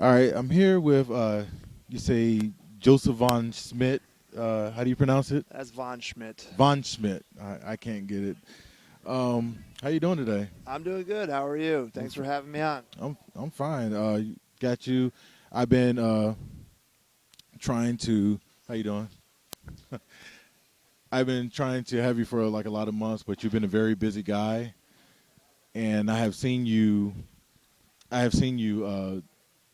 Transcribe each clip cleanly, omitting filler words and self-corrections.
All right, I'm here with you say Josef Von Schmidt. How do you pronounce it? That's Von Schmidt. Von Schmidt. I can't get it. How you doing today? I'm doing good. How are you? I'm Thanks f- for having me on. I'm fine. Got you. I've been trying to. How you doing? I've been trying to have you for like a lot of months, but you've been a very busy guy, and I have seen you. I have seen you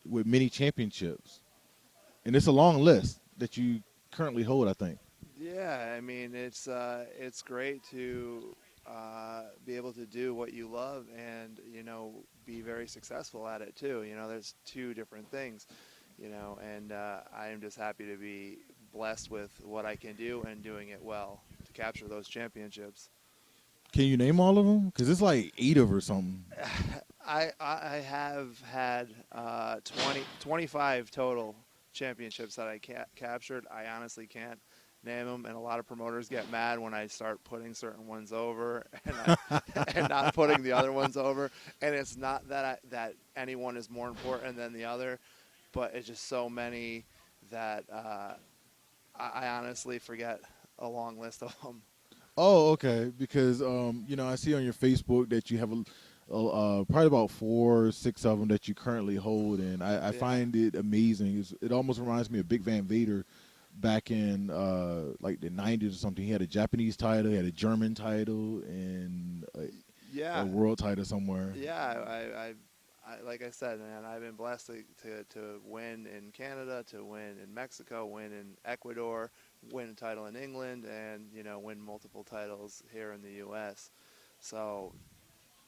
with many championships, and it's a long list that you currently hold. I think. Yeah, I mean it's great to be able to do what you love and be very successful at it too. There's two different things, and I am just happy to be blessed with what I can do and doing it well to capture those championships. Can you name all of them? Because it's like 8 of or something. I have had 25 total championships that I captured. I honestly can't name them, and a lot of promoters get mad when I start putting certain ones over and not putting the other ones over. And it's not that anyone is more important than the other, but it's just so many that I honestly forget a long list of them. Oh, okay. Because I see on your Facebook that you have probably about 4 or 6 of them that you currently hold, and I Yeah. find it amazing. It almost reminds me of Big Van Vader back in like the '90s or something. He had a Japanese title, he had a German title, and a Yeah. world title somewhere. Yeah, like I said, man, I've been blessed to win in Canada, to win in Mexico, win in Ecuador, win a title in England, and win multiple titles here in the U.S. So,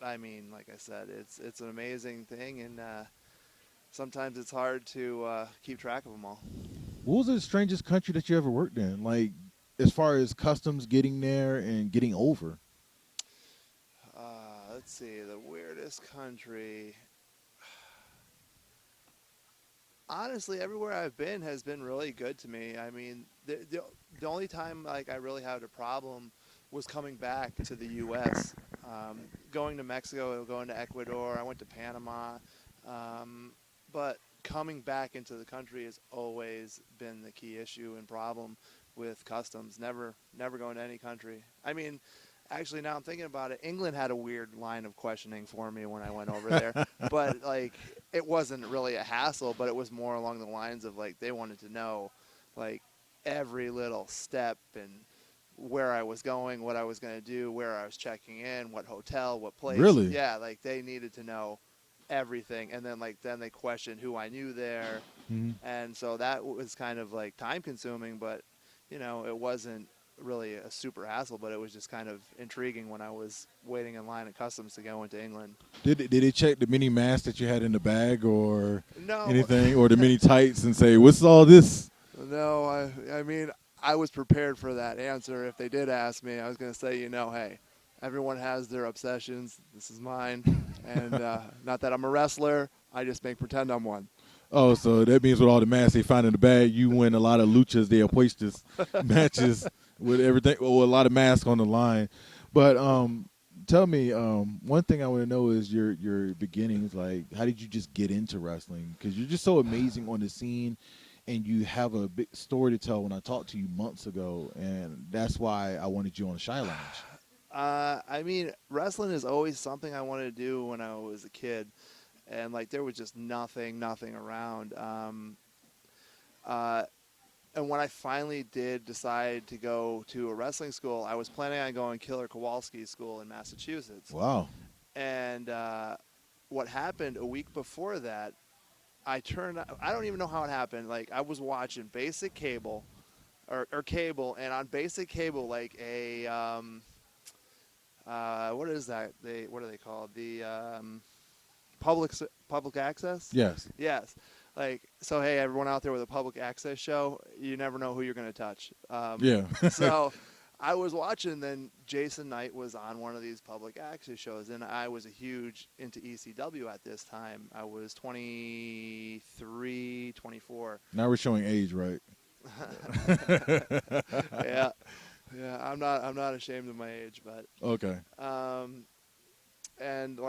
I mean, like I said, it's an amazing thing, and sometimes it's hard to keep track of them all. What was the strangest country that you ever worked in? Like, as far as customs getting there and getting over. Let's see, the weirdest country. Honestly, everywhere I've been has been really good to me. I mean, the only time like I really had a problem was coming back to the U.S. Going to Mexico, going to Ecuador. I went to Panama, but coming back into the country has always been the key issue and problem with customs. Never going to any country. I mean, actually, now I'm thinking about it. England had a weird line of questioning for me when I went over there, but like it wasn't really a hassle, but it was more along the lines of like they wanted to know like every little step and where I was going, what I was going to do, where I was checking in, what hotel, what place. Really? Yeah, like they needed to know everything, and then they questioned who I knew there, Hmm. and so that was kind of like time consuming, but it wasn't really a super hassle, but it was just kind of intriguing when I was waiting in line at customs to go into England. Did they check the mini mask that you had in the bag or No, anything, or the mini tights and say, "What's all this?" no, I mean, I was prepared for that answer. If they did ask me, I was going to say, hey, everyone has their obsessions. This is mine. And not that I'm a wrestler, I just make pretend I'm one. Oh, so that means with all the masks they find in the bag, you win a lot of luchas de apuestas matches with everything, or a lot of masks on the line. But tell me, one thing I want to know is your beginnings. Like, how did you just get into wrestling? Because you're just so amazing on the scene, and you have a big story to tell. When I talked to you months ago, and that's why I wanted you on ShiLounge. I mean, wrestling is always something I wanted to do when I was a kid. And, like, there was just nothing around. Uh, and when I finally did decide to go to a wrestling school, I was planning on going Killer Kowalski's school in Massachusetts. Wow. And what happened a week before that, I don't even know how it happened. Like, I was watching basic cable, or cable, and on basic cable, like what is that? What are they called? The public access? Yes. Yes. Like, so hey, everyone out there with a public access show, you never know who you're going to touch. Yeah. So I was watching, then Jason Knight was on one of these public access shows, and I was a huge into ECW at this time. I was 23, 24. Now we're showing age, right? Yeah. Yeah, I'm not ashamed of my age, but Okay. um and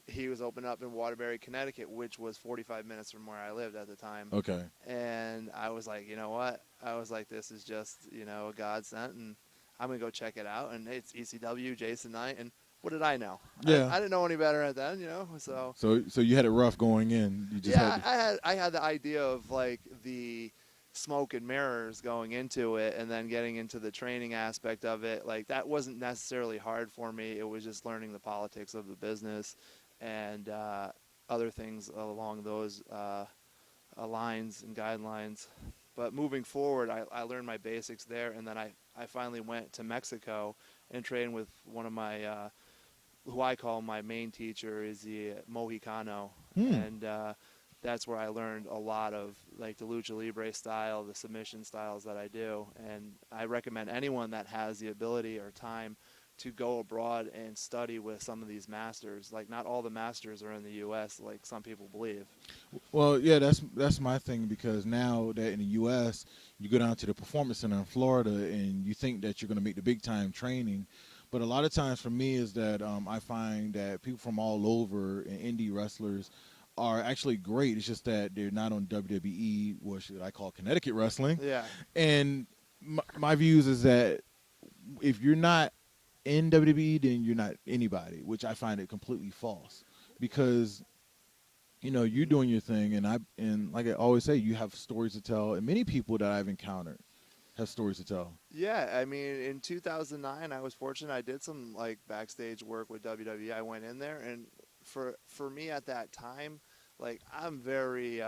he was opened up in Waterbury, Connecticut, which was 45 minutes from where I lived at the time. Okay. And I was like, you know what? I was like, this is just, a godsend, and I'm gonna go check it out. And it's ECW, Jason Knight, and what did I know? Yeah. I didn't know any better at then, So So you had it rough going in. You just yeah, had. I had the idea of like the smoke and mirrors going into it, and then getting into the training aspect of it. Like that wasn't necessarily hard for me. It was just learning the politics of the business and other things along those lines and guidelines. But moving forward, I learned my basics there, and then I finally went to Mexico and trained with one of my who I call my main teacher is the Mohicano, and that's where I learned a lot of like the lucha libre style, the submission styles that I do. And I recommend anyone that has the ability or time to go abroad and study with some of these masters. Like not all the masters are in the U.S. like some people believe. Well, yeah, that's my thing, because now that in the U.S. you go down to the Performance Center in Florida and you think that you're going to make the big time training, but a lot of times for me is that I find that people from all over and indie wrestlers are actually great. It's just that they're not on WWE, what should I call Connecticut wrestling. Yeah. And my views is that if you're not in WWE, then you're not anybody, which I find it completely false, because you're doing your thing, and like I always say, you have stories to tell, and many people that I've encountered have stories to tell. Yeah, I mean, in 2009, I was fortunate. I did some like backstage work with WWE. I went in there, and for me at that time, like I'm very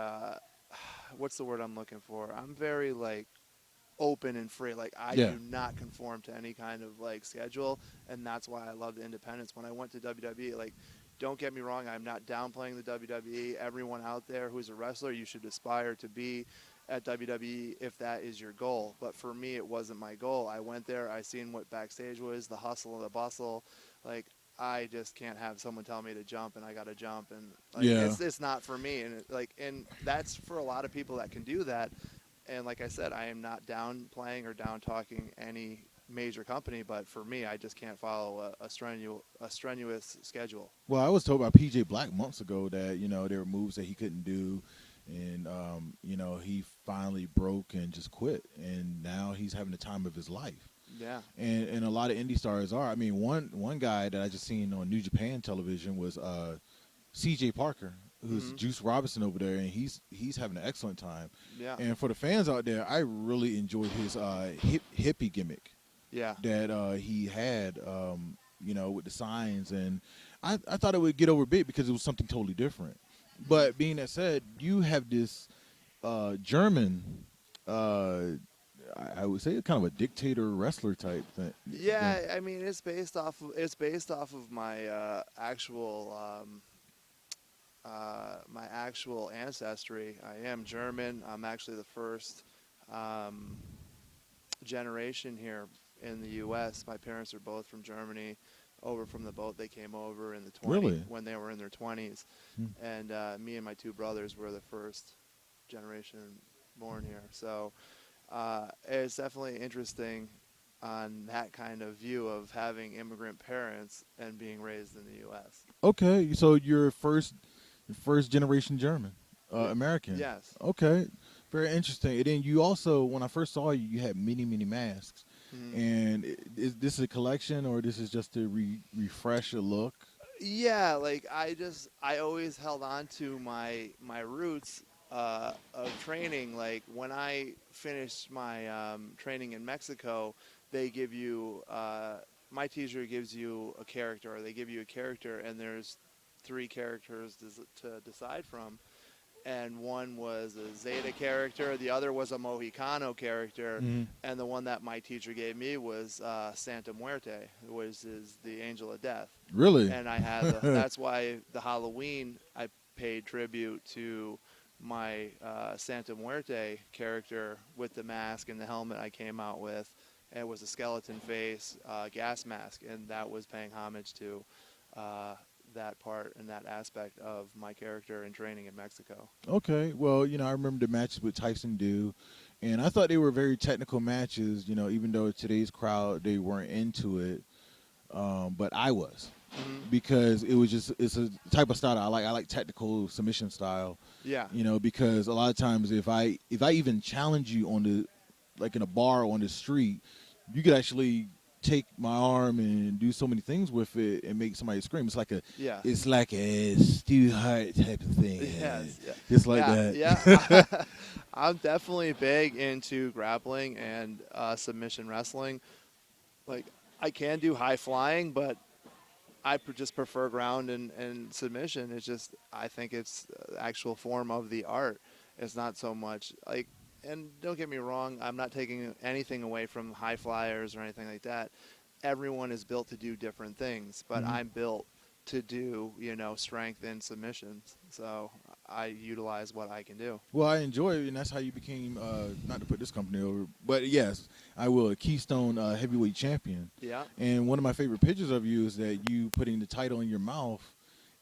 what's the word I'm looking for? I'm very like open and free. Like I Yeah. do not conform to any kind of like schedule, and that's why I love the independence. When I went to WWE, like don't get me wrong, I'm not downplaying the WWE. Everyone out there who's a wrestler, you should aspire to be at WWE if that is your goal. But for me, it wasn't my goal. I went there, I seen what backstage was, the hustle and the bustle. Like I just can't have someone tell me to jump and I got to jump, and like Yeah. it's not for me. And and that's for a lot of people that can do that. And like I said, I am not downplaying or down talking any major company, but for me, I just can't follow a strenuous schedule. Well, I was told by PJ Black months ago that there were moves that he couldn't do, and he finally broke and just quit, and now he's having the time of his life. Yeah. And a lot of indie stars are. I mean, one guy that I just seen on New Japan television was C.J. Parker, who's Juice Robinson over there, and he's having an excellent time. Yeah. And for the fans out there, I really enjoyed his hippie gimmick. Yeah. That he had, with the signs, and I thought it would get over big because it was something totally different. But being that said, you have this German, I would say, kind of a dictator wrestler type thing. Yeah, I mean it's based off of my actual ancestry. I am German. I'm actually the first generation here in the U.S. My parents are both from Germany. Over from the boat, they came over in the 20s Really? when they were in their 20s, and me and my two brothers were the first generation born here. So it's definitely interesting on that kind of view of having immigrant parents and being raised in the U.S. Okay, so you're first generation German, American. Yes. Okay, very interesting. And then you also, when I first saw you, you had many masks. And is this a collection, or this is just to refresh a look? Yeah, like I always held on to my roots of training. Like when I finished my training in Mexico, they give you my teacher gives you a character, or they give you a character, and there's 3 characters to decide from. And one was a Zeta character, the other was a Mohicano character, and the one that my teacher gave me was Santa Muerte, which is the Angel of Death. Really? And I had that's why the Halloween I paid tribute to my Santa Muerte character with the mask and the helmet I came out with. And it was a skeleton face gas mask, and that was paying homage to that part and that aspect of my character and training in Mexico. Okay. Well, I remember the matches with Tyson Do, and I thought they were very technical matches, even though today's crowd, they weren't into it. But I was. Mhm. because it's a type of style I like. I like technical submission style. Yeah. Because a lot of times if I even challenge you on the like in a bar or on the street, you could actually take my arm and do so many things with it and make somebody scream. Yeah. It's like a Stu Hart type of thing. Yes. Yeah. Just like Yeah. that. Yeah. I'm definitely big into grappling and submission wrestling. Like, I can do high flying, but just prefer ground and submission. It's just, I think it's the actual form of the art. It's not so much like, and don't get me wrong, I'm not taking anything away from high flyers or anything like that. Everyone is built to do different things, but Mhm. I'm built to do, strength and submissions. So I utilize what I can do. Well, I enjoy it, and that's how you became, not to put this company over, but yes, I will, a Keystone heavyweight champion. Yeah. And one of my favorite pictures of you is that you putting the title in your mouth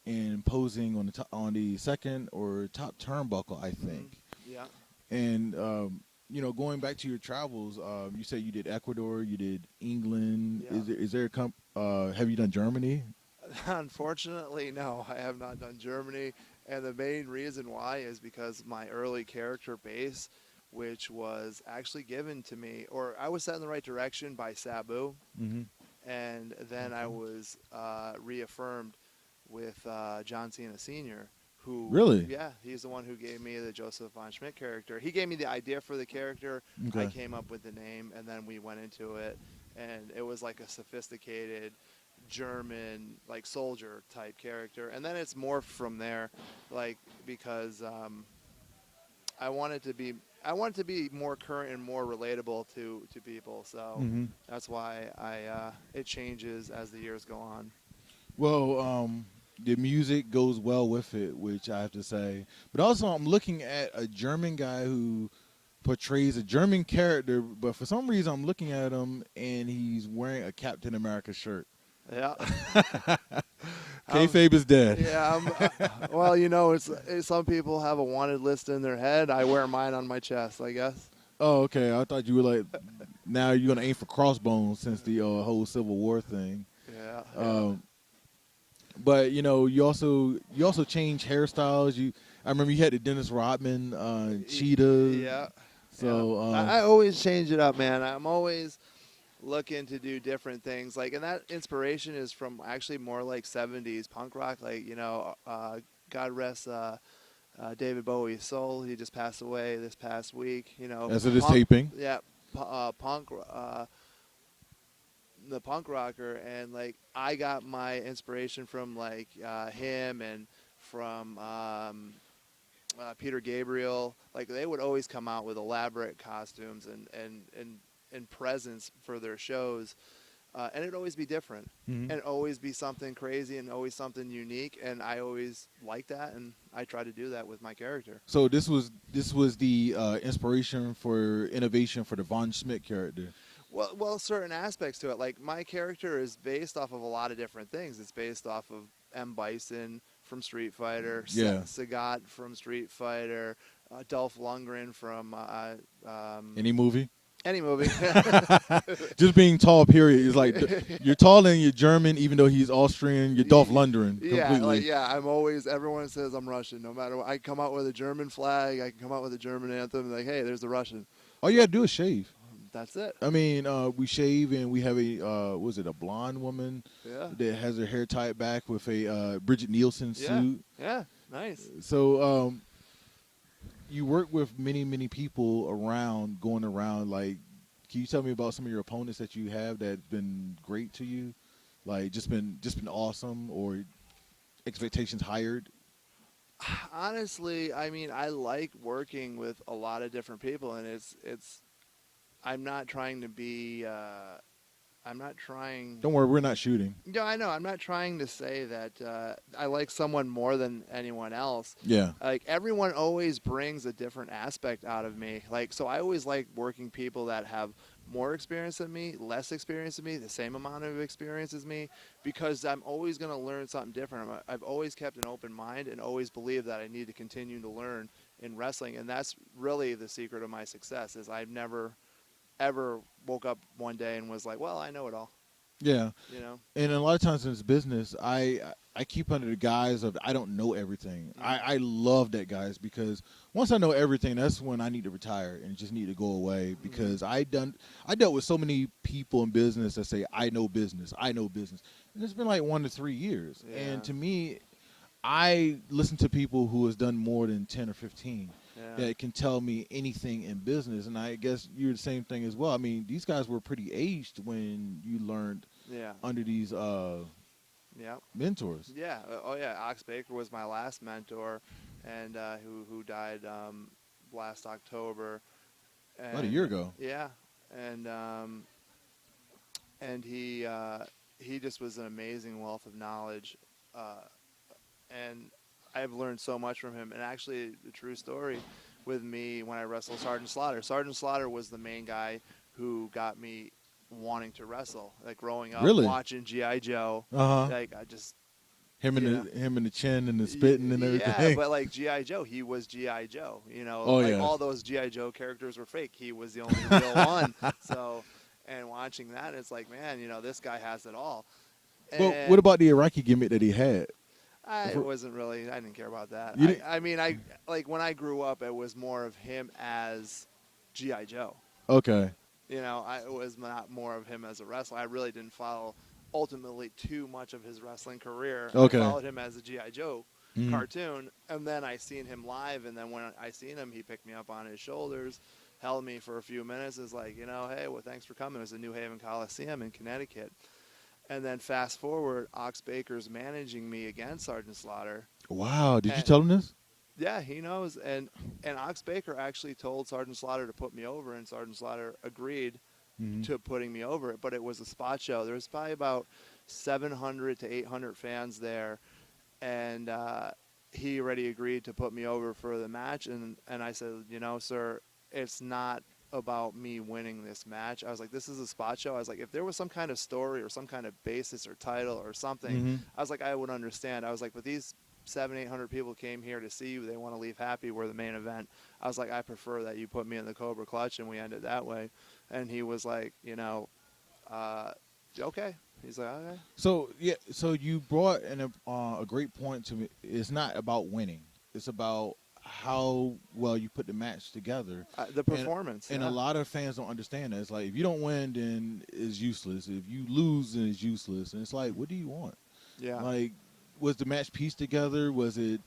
and posing on on the second or top turnbuckle, I Mhm. think. Yeah. And going back to your travels, you said you did Ecuador, you did England. Yeah. Is there have you done Germany? Unfortunately, no, I have not done Germany. And the main reason why is because my early character base, which was actually given to me, or I was set in the right direction by Sabu, Mm-hmm. and then I Okay. was reaffirmed with John Cena Sr., who, Really? yeah, he's the one who gave me the Josef Von Schmidt character. He gave me the idea for the character. I Okay. came up with the name, and then we went into it, and it was like a sophisticated German, like soldier type character. And then it's morphed from there, like, because I wanted to be. I want it to be more current and more relatable to people, so Mm-hmm. that's why it changes as the years go on. Well, the music goes well with it, which I have to say. But also, I'm looking at a German guy who portrays a German character, but for some reason, I'm looking at him and he's wearing a Captain America shirt. Yeah, um, Kayfabe is dead. yeah. Well, it's some people have a wanted list in their head. I wear mine on my chest, I guess. Oh, okay. I thought you were like, now you're gonna aim for crossbones since the whole Civil War thing. Yeah, yeah. Um, but you also change hairstyles. I remember you had the Dennis Rodman cheetah. Yeah, yeah. So I always change it up, man. I'm always looking to do different things. Like, and that inspiration is from actually more like 70s punk rock. Like, God rest David Bowie's soul. He just passed away this past week. as it is Punk, taping. yeah, punk, the punk rocker, and like I got my inspiration from like him and from Peter Gabriel. Like, they would always come out with elaborate costumes and presents for their shows, and it'd always be different, Mhm. and always be something crazy and always something unique. And I always liked that, and I try to do that with my character. So this was the inspiration for innovation for the Von Schmidt character. Well, certain aspects to it. Like, my character is based off of a lot of different things. It's based off of M. Bison from Street Fighter, Yeah. Sagat from Street Fighter, Dolph Lundgren from Any movie? any movie. Just being tall, period, is like you're tall and you're German, even though he's Austrian. You're Dolph Lundgren Yeah, completely. like, yeah, I'm always, everyone says I'm Russian. No matter what, I come out with a German flag, I can come out with a German anthem, like, hey, there's the Russian. All you gotta do is shave. That's it. I mean, we shave and we have a blonde woman Yeah. that has her hair tied back with a Bridget Nielsen Yeah. suit. Yeah. Nice. So you work with many, many people going around. Like, can you tell me about some of your opponents that you have that's been great to you? Like, just been awesome, or expectations hired? Honestly, I mean, I like working with a lot of different people, and it's. I'm not trying to be. I'm not trying. Don't worry, we're not shooting. Yeah, I know. I'm not trying to say that I like someone more than anyone else. Yeah. Like, everyone always brings a different aspect out of me. Like, so I always like working people that have more experience than me, less experience than me, the same amount of experience as me, because I'm always going to learn something different. I've always kept an open mind and always believed that I need to continue to learn in wrestling, and that's really the secret of my success. Is I've never ever woke up one day and was like, well, I know it all. Yeah. You know. And a lot of times in this business, I keep under the guise of I don't know everything. Mhm. I love that, guys, because once I know everything, that's when I need to retire and just need to go away Mhm. because I dealt with so many people in business that say I know business, and it's been like 1 to 3 years. Yeah. And to me, I listen to people who has done more than 10 or 15 Yeah. that can tell me anything in business, and I guess you're the same thing as well. I mean, these guys were pretty aged when you learned Yeah. under these Yeah. mentors. Yeah. Oh yeah. Ox Baker was my last mentor, and who died last October. About a year And ago. yeah, and and he just was an amazing wealth of knowledge, uh, and I've learned so much from him. And actually, the true story with me when I wrestled Sergeant Slaughter. Sergeant Slaughter was the main guy who got me wanting to wrestle. Like growing up, Really? watching GI Joe, Uh huh. like I just Him and you know. the chin and the spitting and Yeah, everything. but like GI Joe, he was GI Joe. You know, Oh like all yes. those GI Joe characters were fake. He was the only real one. So, and watching that, it's like, man, this guy has it all. But what And about the Iraqi gimmick that he had? I wasn't really, I didn't care about that. You didn't, I mean, I like when I grew up, it was more of him as GI Joe. okay. It was not more of him as a wrestler. I really didn't follow ultimately too much of his wrestling career. I Okay. followed him as a GI Joe Mhm. cartoon, and then I seen him live, and then when I seen him, he picked me up on his shoulders, held me for a few minutes, is like, hey, well, thanks for coming. It was the New Haven Coliseum in Connecticut. And then fast forward, Ox Baker's managing me against Sergeant Slaughter. Wow. Did you And tell him this? yeah, he knows. And Ox Baker actually told Sergeant Slaughter to put me over, and Sergeant Slaughter agreed Hmm. to putting me over it. But it was a spot show. There was probably about 700 to 800 fans there, and he already agreed to put me over for the match. And I said, sir, it's not about me winning this match. I was like, this is a spot show. I was like, if there was some kind of story or some kind of basis or title or something, Hmm. I was like, I would understand. I was like, but these 700-800 people came here to see you. They want to leave happy. We're the main event. I was like, I prefer that you put me in the Cobra Clutch, and we end it that way. And he was like, okay. He's like, okay. So yeah. So you brought in a great point to me. It's not about winning. It's about how well you put the match together. The And performance, and a yeah. lot of fans don't understand that. It's like if you don't win, then it's useless. If you lose, then it's useless. And it's like, what do you want? Yeah. Like, was the match pieced together? Was it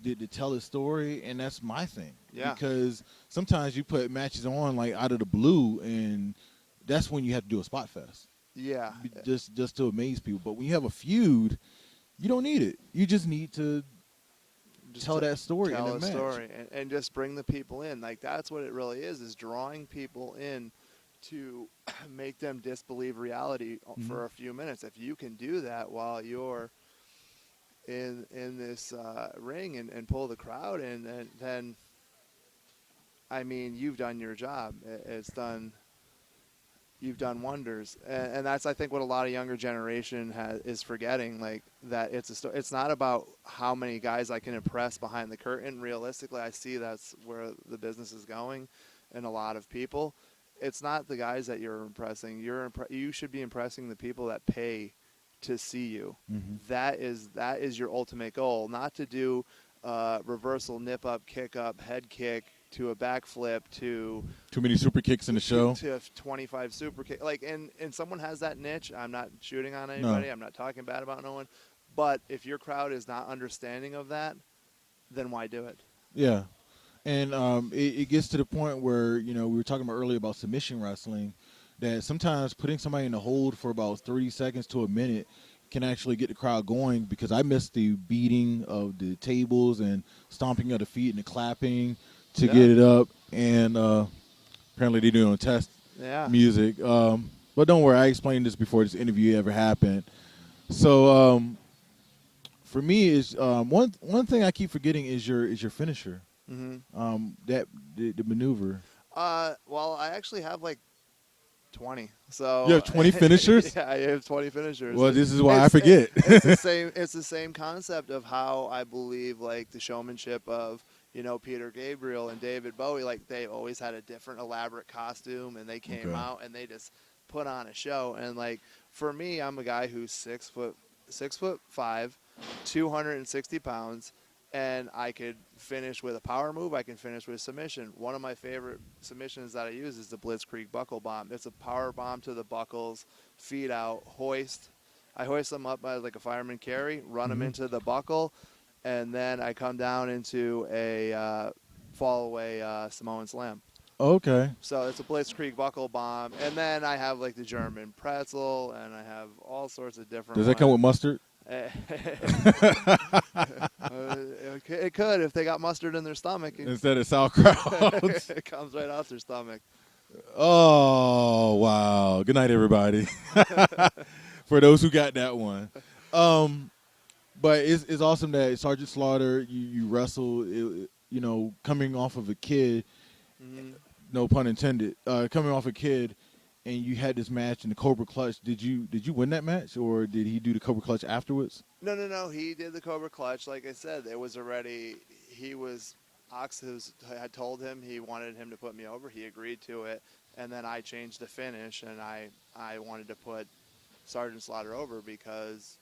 did it tell a story? And that's my thing Yeah. because sometimes you put matches on like out of the blue, and that's when you have to do a spot fest Yeah. just to amaze people. But when you have a feud, you don't need it. You just need to Just tell that story in tell the a match. story and just bring the people in. Like that's what it really is drawing people in to make them disbelieve reality Hmm. for a few minutes. If you can do that while you're in this ring and pull the crowd in, and then I mean you've done your job. It's done. You've done wonders, and that's I think what a lot of younger generation is forgetting. Like that, it's not about how many guys I can impress behind the curtain. Realistically, I see that's where the business is going, and a lot of people. It's not the guys that you're impressing. You should be impressing the people that pay to see you. Hmm. That is your ultimate goal. Not to do reversal, nip up, kick up, head kick to a backflip to Too many super kicks in the show. to 25 super kick. Like, and someone has that niche. I'm not shooting on No. anybody. I'm not talking bad about no one. But if your crowd is not understanding of that, then why do it? Yeah. And it gets to the point where we were talking about earlier about submission wrestling, that sometimes putting somebody in the hold for about 30 seconds to a minute can actually get the crowd going. Because I missed the beating of the tables and stomping of the feet and the clapping to Yeah. get it up, and apparently they doing test Yeah. music. But don't worry, I explained this before this interview ever happened. So for me, is one thing I keep forgetting is your finisher. hmm That the maneuver. Well, I actually have like 20. So You have 20 finishers? yeah, I have 20 finishers. Well, this is why I It's forget. it's the same. It's the same concept of how I believe like the showmanship of Peter Gabriel and David Bowie. Like they always had a different elaborate costume, and they came Okay. out and they just put on a show. And like for me, I'm a guy who's 6'5", 260 pounds, and I could finish with a power move. I can finish with submission. One of my favorite submissions that I use is the Blitzkrieg buckle bomb. It's a power bomb to the buckles, feet out, hoist. I hoist them up as like a fireman carry, run them into the buckle, and then I come down into a fall away Samoan slam. Okay. So it's a Blitzkrieg buckle bomb, and then I have like the German pretzel, and I have all sorts of different. Does that come with mustard? It could if they got mustard in their stomach. Instead of sauerkraut. It comes right off their stomach. Oh, wow. Good night, everybody. For those who got that one. But it's awesome that Sgt Slaughter, you wrestle, coming off of a kid, no pun intended, coming off a kid, and you had this match in the Cobra Clutch. Did you win that match, or did he do the Cobra Clutch afterwards? No. He did the Cobra Clutch. Like I said, it was already, Ox had told him he wanted him to put me over. He agreed to it. And then I changed the finish, and I wanted to put Sgt Slaughter over because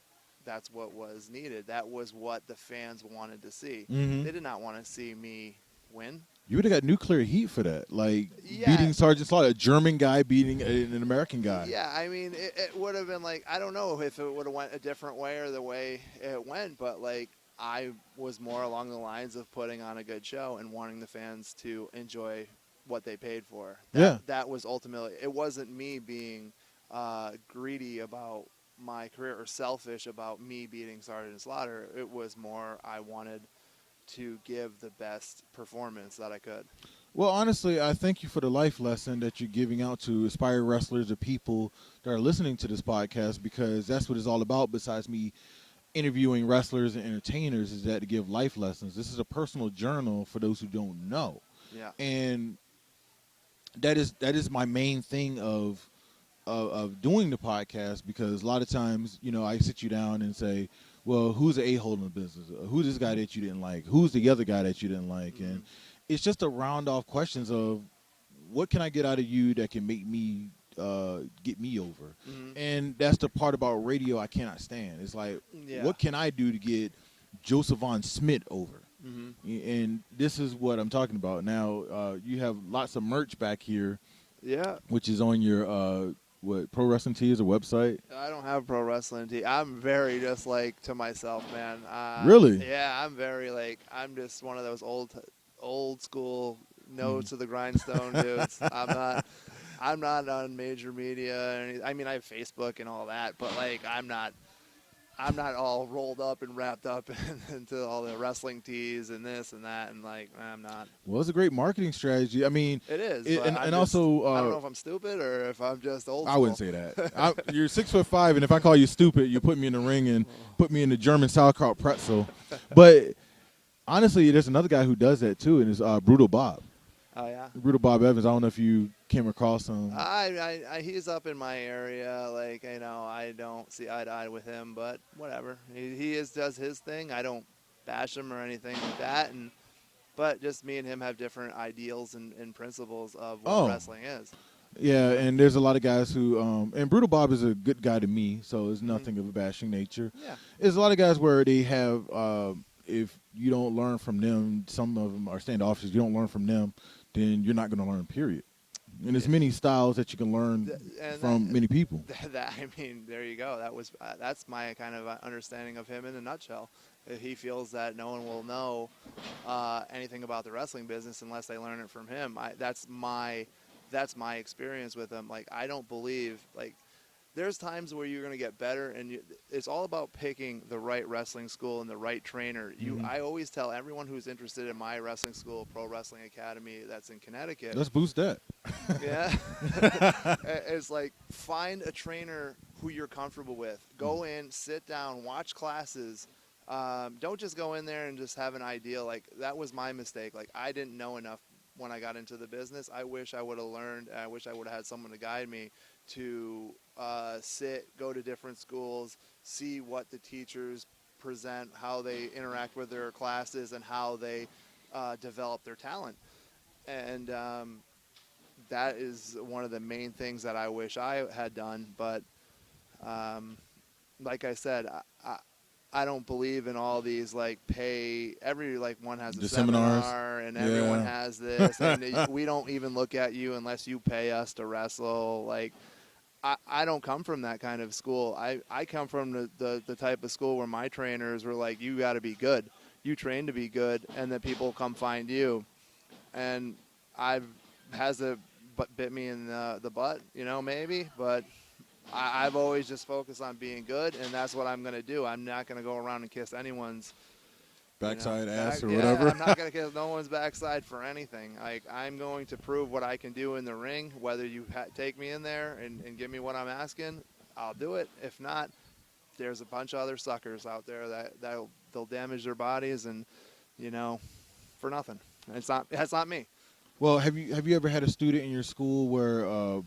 that's what was needed. That was what the fans wanted to see. They did not want to see me win. You would have got nuclear heat for that, beating Sgt Slaughter, a German guy beating an American guy. Yeah, I mean, it would have been like, I don't know if it would have went a different way or the way it went, but like I was more along the lines of putting on a good show and wanting the fans to enjoy what they paid for. That was ultimately, it wasn't me being greedy about my career or selfish about me beating Sgt Slaughter. It was more I wanted to give the best performance that I could. Well, honestly, I thank you for the life lesson that you're giving out to aspiring wrestlers or people that are listening to this podcast, because that's what it's all about. Besides me interviewing wrestlers and entertainers, is that to give life lessons. This is a personal journal for those who don't know. Yeah. And that is my main thing of doing the podcast, because a lot of times, I sit you down and say, well, who's the a-hole in the business? Who's this guy that you didn't like? Who's the other guy that you didn't like? And it's just a round off questions of what can I get out of you that can make me get me over? And that's the part about radio I cannot stand. It's like, what can I do to get Josef Von Schmidt over? And this is what I'm talking about. Now, you have lots of merch back here. Yeah. Which is on your Pro Wrestling Tee is a website? I don't have Pro Wrestling Tee. I'm very just like to myself, man. Really? Yeah, I'm very like, I'm just one of those old school, nose to the grindstone dudes. I'm not on major media. Or anything. I mean, I have Facebook and all that, but like, I'm not all rolled up and wrapped up into all the wrestling tees and this and that, and like, I'm not. Well, it's a great marketing strategy. I mean, it is. Also, I don't know if I'm stupid or if I'm just old school. I wouldn't say that. You're 6'5", and if I call you stupid, you put me in the ring and put me in the German sauerkraut pretzel. But honestly, there's another guy who does that too, and it's Brutal Bob. Oh yeah. Brutal Bob Evans. I don't know if you came across him. He's up in my area. Like, I don't see eye to eye with him, but whatever. He does his thing. I don't bash him or anything like that. But just me and him have different ideals and principles of what wrestling is. Yeah, and there's a lot of guys who, and Brutal Bob is a good guy to me, so it's nothing of a bashing nature. Yeah. There's a lot of guys where they have, if you don't learn from them, some of them are standoffish. You don't learn from them, then you're not going to learn, period. And there's many styles that you can learn from many people. I mean, there you go. That's my kind of understanding of him in a nutshell. He feels that no one will know anything about the wrestling business unless they learn it from him. That's my experience with him. Like, I don't believe, like, there's times where you're going to get better, and it's all about picking the right wrestling school and the right trainer. I always tell everyone who's interested in my wrestling school, Pro Wrestling Academy, that's in Connecticut. Let's boost that. Yeah. It's like, find a trainer who you're comfortable with. Go in, sit down, watch classes. Don't just go in there and just have an idea. Like, that was my mistake. Like, I didn't know enough when I got into the business. I wish I would have learned. I wish I would have had someone to guide me to go to different schools, see what the teachers present, how they interact with their classes, and how they develop their talent. And that is one of the main things that I wish I had done. But like I said, I don't believe in all these like every like one has a The seminars. seminar and Yeah. everyone has this and we don't even look at you unless you pay us to wrestle. Like I don't come from that kind of school. I come from the type of school where my trainers were like, you got to be good. You train to be good, and then people come find you. And I've has it bit me in the butt, maybe, but I've always just focused on being good, and that's what I'm going to do. I'm not going to go around and kiss anyone's Backside ass or yeah, whatever. I'm not going to kiss no one's backside for anything. Like, I'm going to prove what I can do in the ring. Whether you take me in there and give me what I'm asking, I'll do it. If not, there's a bunch of other suckers out there that they'll damage their bodies and, for nothing. That's not me. Well, have you ever had a student in your school where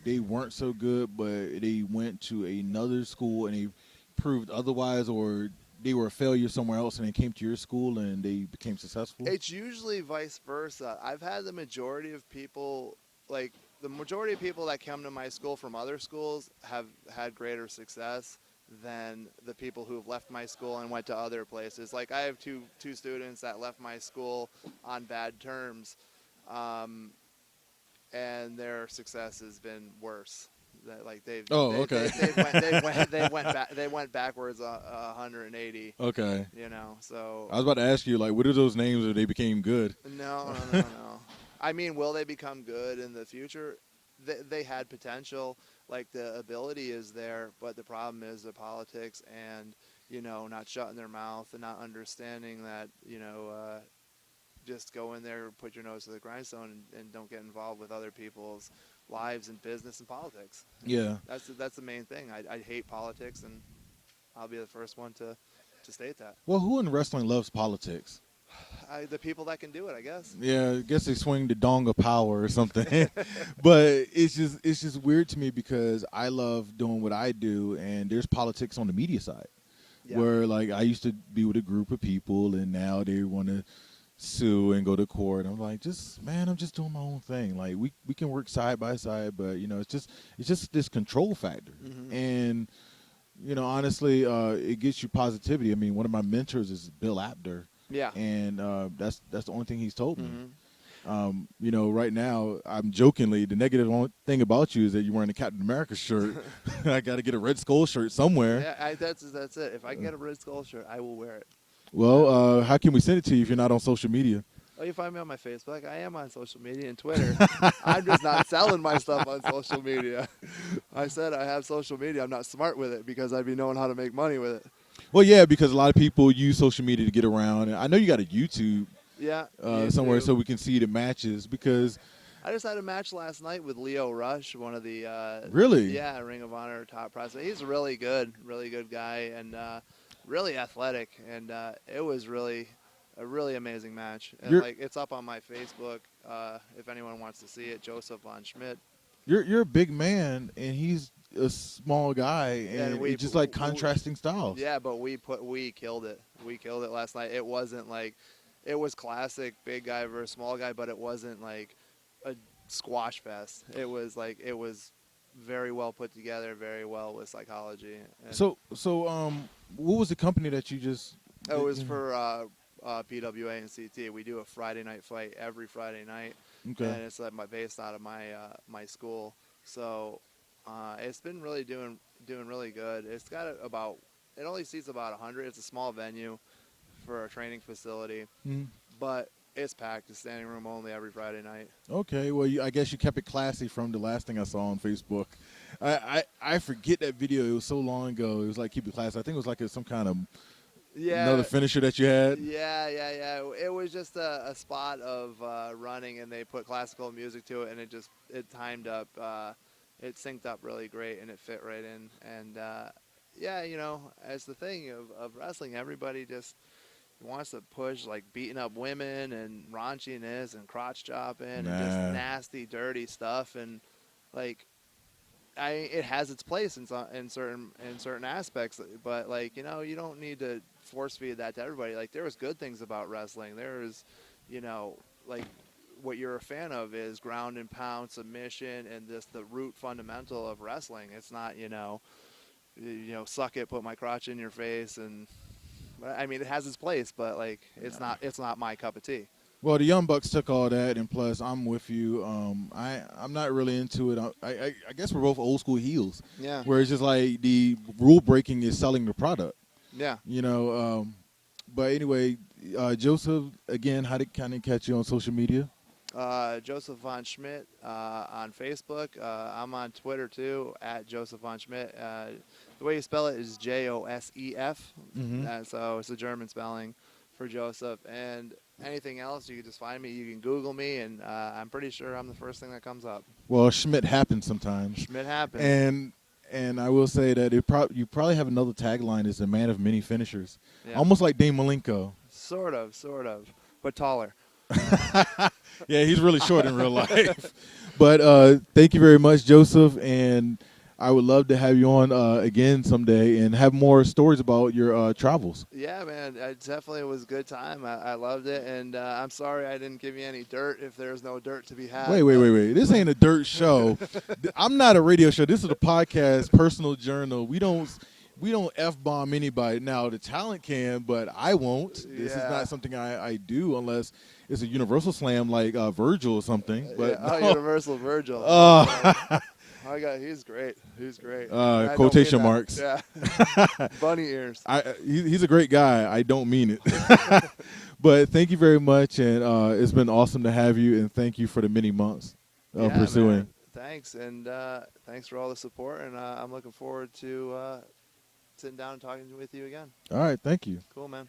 they weren't so good, but they went to another school and they proved otherwise, or they were a failure somewhere else and they came to your school and they became successful? It's usually vice versa. I've had the majority of people, like the majority of people that come to my school from other schools have had greater success than the people who've left my school and went to other places. Like I have two students that left my school on bad terms, and their success has been worse. Like they went backwards 180. Okay. So I was about to ask you, like, what are those names if they became good? no. I mean, will they become good in the future? They had potential, like the ability is there, but the problem is the politics and not shutting their mouth and not understanding that just go in there, put your nose to the grindstone, and don't get involved with other people's lives and business and politics. Yeah. That's the main thing. I hate politics, and I'll be the first one to state that. Well, who in wrestling loves politics? The people that can do it, I guess. Yeah, I guess they swing the dong of power or something. But it's just weird to me because I love doing what I do, and there's politics on the media side. Yeah. Where like I used to be with a group of people, and now they want to sue and go to court. I'm like, I'm just doing my own thing. Like we can work side by side, but it's just this control factor. Mm-hmm. And honestly, it gets you positivity. I mean, one of my mentors is Bill Apter. Yeah. And that's the only thing he's told me. Mm-hmm. Right now, I'm jokingly, the negative thing about you is that you're wearing a Captain America shirt. I got to get a Red Skull shirt somewhere. Yeah, that's it. If I can get a Red Skull shirt, I will wear it. Well, how can we send it to you if you're not on social media? Oh, you find me on my Facebook. I am on social media and Twitter. I'm just not selling my stuff on social media. I said I have social media. I'm not smart with it because I'd be knowing how to make money with it. Well, yeah, because a lot of people use social media to get around. And I know you got a YouTube somewhere so we can see the matches because I just had a match last night with Leo Rush, one of the really? Yeah, Ring of Honor top prospect. He's a really good guy and really athletic, and it was really a really amazing match. And it's up on my Facebook if anyone wants to see it. Josef Von Schmidt. You're a big man, and he's a small guy, and it's just like contrasting styles. Yeah, but we killed it. We killed it last night. It wasn't like it was classic big guy versus small guy, but it wasn't like a squash fest. It was very well put together, very well with psychology. And so what was the company that you just? It was for PWA and CT. We do a Friday night fight every Friday night, and it's based out of my school. So it's been really doing really good. It's got it only seats about 100. It's a small venue for a training facility, but it's packed. It's standing room only every Friday night. Okay, well, I guess you kept it classy from the last thing I saw on Facebook. I forget that video. It was so long ago. It was like keep it classy. I think it was like some kind of another finisher that you had. Yeah. It was just a spot of running, and they put classical music to it, and it timed up. It synced up really great, and it fit right in. And as the thing of wrestling, everybody just wants to push like beating up women and raunchiness and crotch chopping and just nasty, dirty stuff. And like, it has its place in certain aspects, but like, you don't need to force feed that to everybody. Like, there was good things about wrestling. There was, like what you're a fan of is ground and pound submission and just the root fundamental of wrestling. It's not, suck it, put my crotch in your face, and I mean it has its place, but like it's not my cup of tea. Well, the Young Bucks took all that, and plus, I'm with you. I'm not really into it. I guess we're both old school heels. Yeah. Where it's just like the rule breaking is selling the product. Yeah. But anyway, Joseph, again, how did kind of catch you on social media? Josef Von Schmidt on Facebook. I'm on Twitter too at Josef Von Schmidt. The way you spell it is Josef, so it's a German spelling for Joseph. And anything else, you can just find me. You can Google me, and I'm pretty sure I'm the first thing that comes up. Well, Schmidt happens sometimes. Schmidt happens. And I will say that you probably have another tagline as a man of many finishers, Yeah. almost like Dane Malenko. Sort of, but taller. Yeah, he's really short in real life. But thank you very much, Joseph, and I would love to have you on again someday and have more stories about your travels. Yeah, man, it definitely was a good time. I loved it, and I'm sorry I didn't give you any dirt if there's no dirt to be had. Wait. This ain't a dirt show. I'm not a radio show. This is a podcast, personal journal. We don't F-bomb anybody. Now, the talent can, but I won't. This is not something I do unless it's a universal slam like Virgil or something. But Universal Virgil. He's great. He's great. Quotation marks. Yeah. Bunny ears. He's a great guy. I don't mean it. But thank you very much, and it's been awesome to have you, and thank you for the many months of pursuing. Man. Thanks, and thanks for all the support, and I'm looking forward to sitting down and talking with you again. All right, thank you. Cool, man.